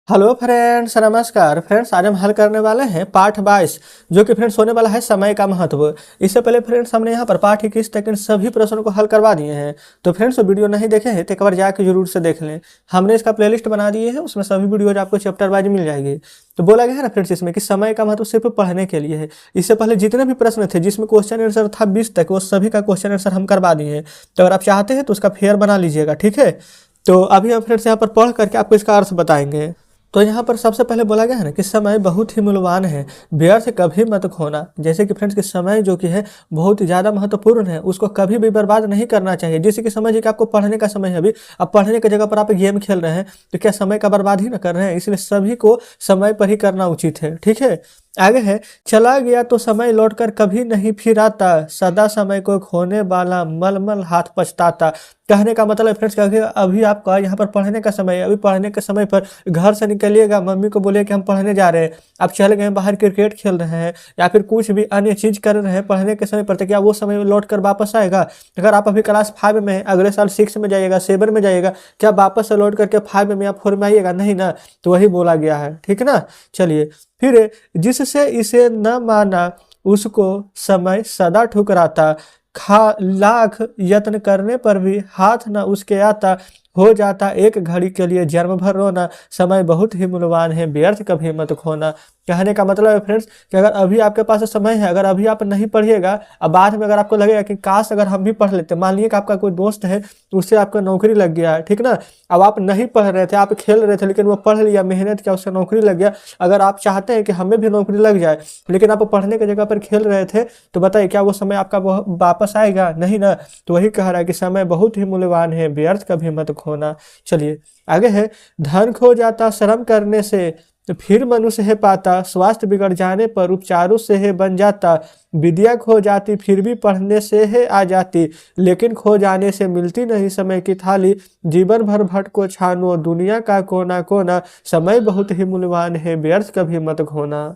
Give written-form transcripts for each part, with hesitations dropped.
Hello friends, नमस्कार friends. आज हम हल करने वाले हैं पाठ 22 जो कि फ्रेंड्स होने वाला है समय का महत्व। इससे पहले फ्रेंड्स हमने यहाँ पर पाठ 21 तक इन सभी प्रश्नों को हल करवा दिए हैं। तो फ्रेंड्स वीडियो नहीं देखे हैं तो एक बार जाकर जरूर से देख लें। हमने इसका प्लेलिस्ट बना दिए हैं, उसमें सभी वीडियोज आपको चैप्टर वाइज मिल जाएगी। तो बोला गया है ना फ्रेंड्स इसमें कि समय का महत्व सिर्फ पढ़ने के लिए है। इससे पहले जितने भी प्रश्न थे जिसमें क्वेश्चन आंसर था 20 तक, वो सभी का क्वेश्चन आंसर हम करवा दिए हैं। तो अगर आप चाहते हैं तो उसका फेयर बना लीजिएगा, ठीक है। तो अभी हम फ्रेंड्स यहाँ पर पढ़ करके आपको इसका अर्थ बताएंगे। तो यहाँ पर सबसे पहले बोला गया है ना कि समय बहुत ही मूल्यवान है, व्यर्थ कभी मत खोना। जैसे कि फ्रेंड्स कि समय जो कि है बहुत ही ज़्यादा महत्वपूर्ण है, उसको कभी भी बर्बाद नहीं करना चाहिए। जैसे कि समझिए कि आपको पढ़ने का समय है, अभी अब पढ़ने की जगह पर आप गेम खेल रहे हैं तो क्या समय का बर्बाद ही ना कर रहे हैं? इसलिए सभी को समय पर ही करना उचित है, ठीक है। आगे है, चला गया तो समय लौटकर कभी नहीं फिर आता, सदा समय को खोने वाला मलमल हाथ पछताता। कहने का मतलब है फ्रेंड्स कि अभी आपका यहाँ पर पढ़ने का समय है, अभी पढ़ने के समय पर घर से निकलिएगा, मम्मी को बोलिए कि हम पढ़ने जा रहे हैं, आप चले गए बाहर क्रिकेट खेल रहे हैं या फिर कुछ भी अन्य चीज़ कर रहे हैं पढ़ने के समय पर, तो क्या वो समय लौट कर वापस आएगा? अगर आप अभी क्लास 5 में हैं, अगले साल 6 में जाइएगा, 7 में जाइएगा, क्या वापस से लौट करके 5 में या 4 में आइएगा? नहीं ना। तो वही बोला गया है, ठीक ना। चलिए फिर, जिससे इसे न माना उसको समय सदा ठुकराता, खा लाख यत्न करने पर भी हाथ न उसके आता, हो जाता एक घड़ी के लिए जन्म भर रोना, समय बहुत ही मूल्यवान है, व्यर्थ कभी मत खोना। कहने का मतलब है फ्रेंड्स कि अगर अभी आपके पास समय है, अगर अभी आप नहीं पढ़िएगा, अब बाद में अगर आपको लगेगा कि काश अगर हम भी पढ़ लेते, मान लीजिए कि आपका कोई दोस्त है तो उससे आपका नौकरी लग गया है, ठीक ना। अब आप नहीं पढ़ रहे थे, आप खेल रहे थे, लेकिन वो पढ़ लिया, मेहनत किया, उसका नौकरी लग गया। अगर आप चाहते हैं कि हमें भी नौकरी लग जाए, लेकिन आप पढ़ने की जगह पर खेल रहे थे, तो बताइए क्या वो समय आपका वापस आएगा? नहीं ना। तो वही कह रहा है कि समय बहुत ही मूल्यवान है, व्यर्थ कभी मत खोना। चलिए आगे है, धन खो जाता श्रम करने से, तो फिर मनुष्य है पाता, स्वास्थ्य बिगड़ जाने पर उपचारों से है बन जाता, विद्या खो जाती फिर भी पढ़ने से है आ जाती, लेकिन खो जाने से मिलती नहीं समय की थाली, जीवन भर भटको छानो दुनिया का कोना कोना, समय बहुत ही मूल्यवान है, व्यर्थ कभी मत खोना।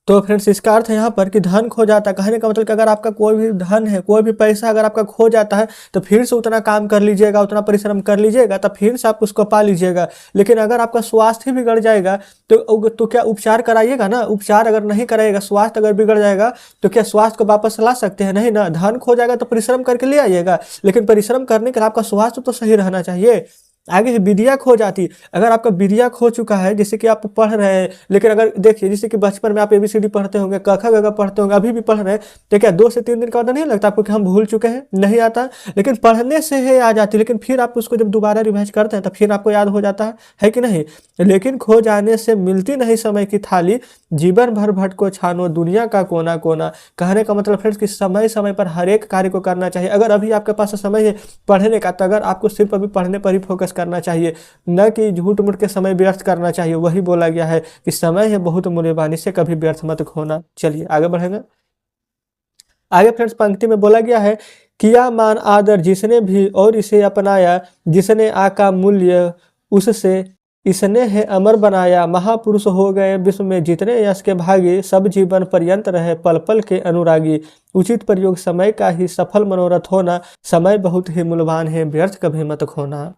तो फ्रेंड्स इसका अर्थ है यहाँ पर कि धन खो जाता है। कहने का मतलब कि अगर आपका कोई भी धन है, कोई भी पैसा अगर आपका खो जाता है, तो फिर से उतना काम कर लीजिएगा, उतना परिश्रम कर लीजिएगा, तो फिर से आप उसको पा लीजिएगा। लेकिन अगर आपका स्वास्थ्य बिगड़ जाएगा तो क्या उपचार कराइएगा ना? उपचार अगर नहीं कराइएगा, स्वास्थ्य अगर बिगड़ जाएगा, तो क्या स्वास्थ्य को वापस ला सकते हैं? नहीं ना। धन खो जाएगा तो परिश्रम करके ले आइएगा, लेकिन परिश्रम करने के लिए आपका स्वास्थ्य तो सही रहना चाहिए। आगे है, विद्या खो जाती। अगर आपका विद्या खो चुका है, जैसे कि आप पढ़ रहे हैं, लेकिन अगर देखिए जैसे कि बचपन में आप ABCD पढ़ते होंगे, क ख ग घ पढ़ते होंगे, अभी भी पढ़ रहे हैं, तो क्या 2 से 3 दिन का बाद नहीं लगता आपको कि हम भूल चुके हैं? नहीं आता। लेकिन पढ़ने से है आ जाती, लेकिन फिर आप उसको जब दोबारा रिवाइज करते हैं तो फिर आपको याद हो जाता है कि नहीं? लेकिन खो जाने से मिलती नहीं समय की थाली, जीवन भर भटको छानो दुनिया का कोना कोना। कहने का मतलब फ्रेंड्स कि समय समय पर हर एक कार्य को करना चाहिए। अगर अभी आपके पास समय है पढ़ने का, तो अगर आपको सिर्फ अभी पढ़ने पर ही फोकस करना चाहिए, न कि झूठ मूठ के समय व्यर्थ करना चाहिए। वही बोला गया है कि समय है बहुत मूल्यवान, इसे कभी व्यर्थ मत खोना। चलिए आगे बढ़ेंगे। आगे फ्रेंड्स पंक्ति में बोला गया है, किया मान आदर जिसने भी और इसे अपनाया, जिसने आका मूल्य उससे इसने है अमर बनाया, महापुरुष हो गए विश्व में जितने यश के भागी, सब जीवन पर्यंत रहे पल पल के अनुरागी, उचित प्रयोग समय का ही सफल मनोरथ होना, समय बहुत ही मूल्यवान है, व्यर्थ कभी मत खोना।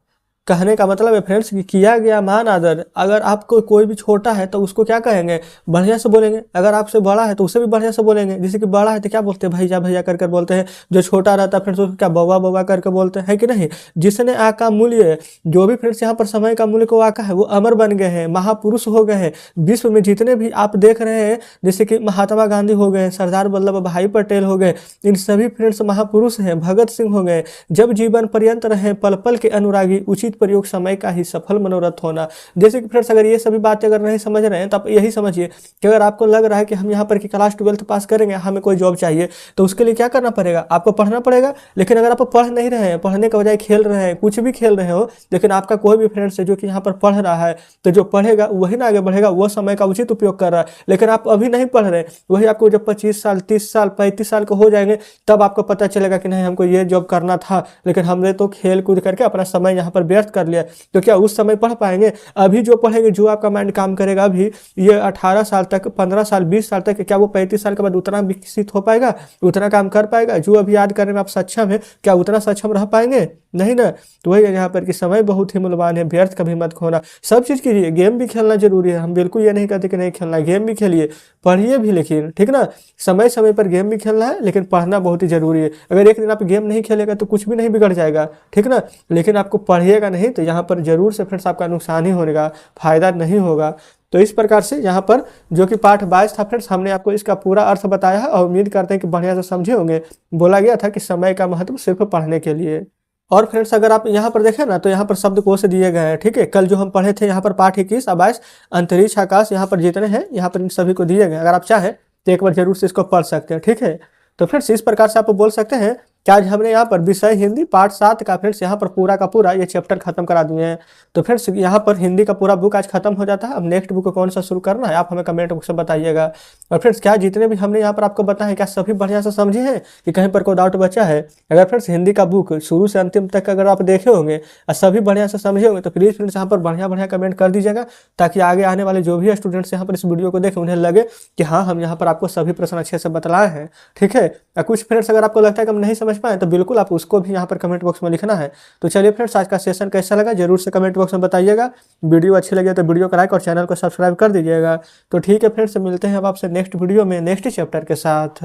कहने का मतलब है फ्रेंड्स कि किया गया मान आदर। अगर आपको कोई भी छोटा है तो उसको क्या कहेंगे? बढ़िया से बोलेंगे। अगर आपसे बड़ा है तो उसे भी बढ़िया से बोलेंगे। जैसे कि बड़ा है तो क्या बोलते हैं? भैया भैया कर बोलते हैं। जो छोटा रहता है फ्रेंड्स उसको क्या बउआ बउआ करके बोलते हैं, कि नहीं? जिसने आका मूल्य, जो भी फ्रेंड्स यहाँ पर समय का मूल्य को आका है, वो अमर बन गए हैं, महापुरुष हो गए हैं। विश्व में जितने भी आप देख रहे हैं, जैसे कि महात्मा गांधी हो गए, सरदार वल्लभ भाई पटेल हो गए, इन सभी फ्रेंड्स महापुरुष हैं। भगत सिंह हो गए, जब जीवन पर्यंत रहे पल पल के अनुरागी, उचित प्रयोग समय का ही सफल मनोरथ होना। जैसे कि फ्रेंड्स अगर ये सभी बातें अगर नहीं समझ रहे हैं तो आप यही समझिए कि अगर आपको लग रहा है कि हम यहाँ पर कि क्लास 12 पास करेंगे, हमें कोई जॉब चाहिए, तो उसके लिए क्या करना पड़ेगा? आपको पढ़ना पड़ेगा। लेकिन अगर आप पढ़ नहीं रहे हैं, पढ़ने के बजाय खेल रहे हैं, कुछ भी खेल रहे हो, लेकिन आपका कोई भी फ्रेंड्स है जो कि यहाँ पर पढ़ रहा है, तो जो पढ़ेगा वही ना आगे बढ़ेगा, वो समय का उचित उपयोग कर रहा है। लेकिन आप अभी नहीं पढ़ रहे, वही आपको जब 25 साल 30 साल 35 साल के हो जाएंगे, तब आपको पता चलेगा कि नहीं हमको ये जॉब करना था, लेकिन हमने तो खेल कूद करके अपना समय यहाँ पर व्यर्थ कर लिया तो क्या उस समय पढ़ पाएंगे? अभी जो पढ़ेंगे, जो आपका माइंड काम करेगा अभी, ये 18 साल तक, 15 साल, 20 साल तक, क्या वो 35 साल के बाद उतना विकसित हो पाएगा, उतना काम कर पाएगा? जो अभी याद करने में आप सक्षम है, क्या उतना सक्षम रह पाएंगे? नहीं ना। तो वही है यहाँ पर कि समय बहुत ही मूल्यवान है, व्यर्थ कभी मत खोना। सब चीज़ कीजिए, गेम भी खेलना जरूरी है, हम बिल्कुल ये नहीं कहते कि नहीं खेलना, गेम भी खेलिए, पढ़िए भी, लेकिन ठीक ना, समय समय पर गेम भी खेलना है, लेकिन पढ़ना बहुत ही जरूरी है। अगर एक दिन आप गेम नहीं खेलेगा तो कुछ भी नहीं बिगड़ जाएगा, ठीक ना, लेकिन आपको पढ़िएगा नहीं तो यहाँ पर जरूर से फ्रेंड्स आपका नुकसान ही होगा, फायदा नहीं होगा। तो इस प्रकार से यहाँ पर जो कि पाठ 22 था फ्रेंड्स, हमने आपको इसका पूरा अर्थ बताया है और उम्मीद करते हैं कि बढ़िया से समझे होंगे। बोला गया था कि समय का महत्व सिर्फ पढ़ने के लिए। और फ्रेंड्स अगर आप यहाँ पर देखें ना तो यहाँ पर शब्दकोश दिए गए हैं, ठीक है। कल जो हम पढ़े थे यहाँ पर पाठ 21 22 अंतरिक्ष आकाश, यहाँ पर जितने हैं यहाँ पर इन सभी को दिए गए। अगर आप चाहें तो एक बार जरूर से इसको पढ़ सकते हैं, ठीक है। तो फ्रेंड्स इस प्रकार से आप बोल सकते हैं कि आज हमने यहाँ पर विषय हिंदी पाठ 7 का फ्रेंड्स यहाँ पर पूरा का पूरा ये चैप्टर खत्म करा दिए हैं। तो फ्रेंड्स यहाँ पर हिंदी का पूरा बुक आज खत्म हो जाता है। अब नेक्स्ट बुक को कौन सा शुरू करना है आप हमें कमेंट बॉक्स में बताइएगा। और फ्रेंड्स क्या जितने भी हमने यहाँ पर आपको बताया क्या सभी बढ़िया से समझे हैं कि कहीं पर कोई डाउट बचा है? अगर फ्रेंड्स हिंदी का बुक शुरू से अंतिम तक अगर आप देखे होंगे और सभी बढ़िया से समझे होंगे तो प्लीज़ फ्रेंड्स यहाँ पर बढ़िया बढ़िया कमेंट कर दीजिएगा, ताकि आगे आने वाले जो भी स्टूडेंट्स यहाँ पर इस वीडियो को देखें उन्हें लगे कि हाँ हम यहाँ पर आपको सभी प्रश्न अच्छे से बतलाए हैं, ठीक है। कुछ फ्रेंड्स अगर आपको लगता है कि हम नहीं समझ पाए तो बिल्कुल आप उसको भी यहाँ पर कमेंट बॉक्स में लिखना है। तो चलिए फ्रेंड्स आज का सेशन कैसा लगा जरूर से कमेंट बॉक्स में बताइएगा। वीडियो अच्छी लगे तो वीडियो को लाइक और चैनल को सब्सक्राइब कर दीजिएगा। तो ठीक है फ्रेंड्स, मिलते हैं अब आपसे नेक्स्ट वीडियो में नेक्स्ट चैप्टर के साथ।